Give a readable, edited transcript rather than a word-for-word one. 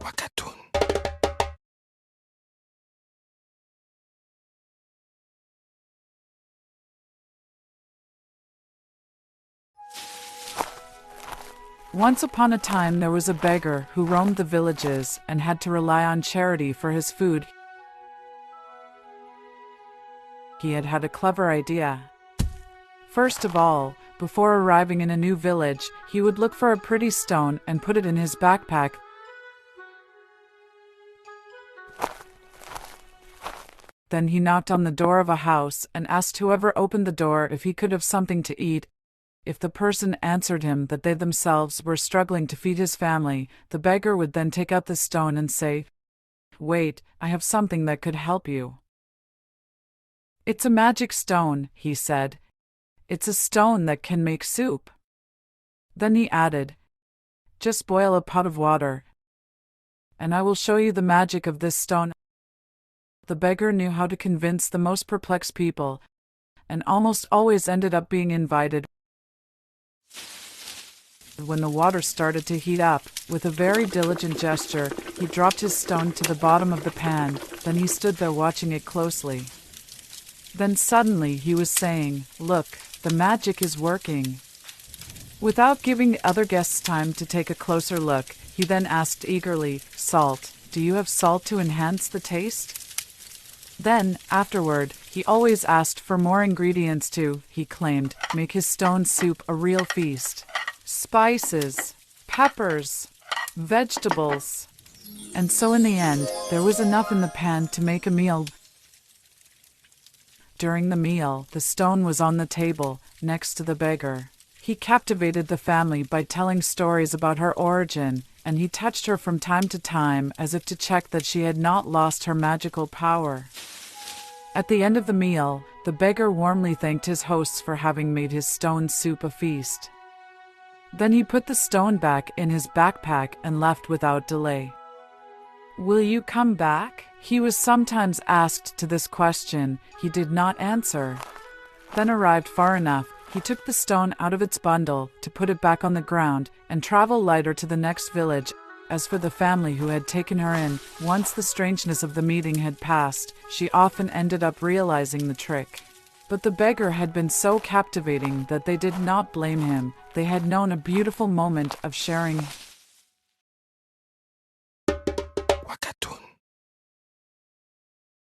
Wakatun. Once upon a time there was a beggar who roamed the villages and had to rely on charity for his food. He had had a clever idea. First of all, before arriving in a new village, he would look for a pretty stone and put it in his backpack. Then he knocked on the door of a house and asked whoever opened the door if he could have something to eat. If the person answered him that they themselves were struggling to feed his family, the beggar would then take out the stone and say, "Wait, I have something that could help you." "It's a magic stone," he said. "It's a stone that can make soup." Then he added, "Just boil a pot of water, and I will show you the magic of this stone." The beggar knew how to convince the most perplexed people, and almost always ended up being invited. When the water started to heat up, with a very diligent gesture, he dropped his stone to the bottom of the pan. Then he stood there watching it closely. Then suddenly he was saying, "Look, the magic is working." Without giving the other guests time to take a closer look, he then asked eagerly, "Salt, do you have salt to enhance the taste?" Then, afterward, he always asked for more ingredients to, he claimed, make his stone soup a real feast. Spices, peppers, vegetables. And so in the end, there was enough in the pan to make a meal. During the meal, the stone was on the table, next to the beggar. He captivated the family by telling stories about her origin, and he touched her from time to time as if to check that she had not lost her magical power. At the end of the meal, the beggar warmly thanked his hosts for having made his stone soup a feast. Then he put the stone back in his backpack and left without delay. "Will you come back?" He was sometimes asked to this question. He did not answer. Then arrived far enough, he took the stone out of its bundle to put it back on the ground and travel lighter to the next village. As for the family who had taken her in, once the strangeness of the meeting had passed, she often ended up realizing the trick. But the beggar had been so captivating that they did not blame him. They had known a beautiful moment of sharing.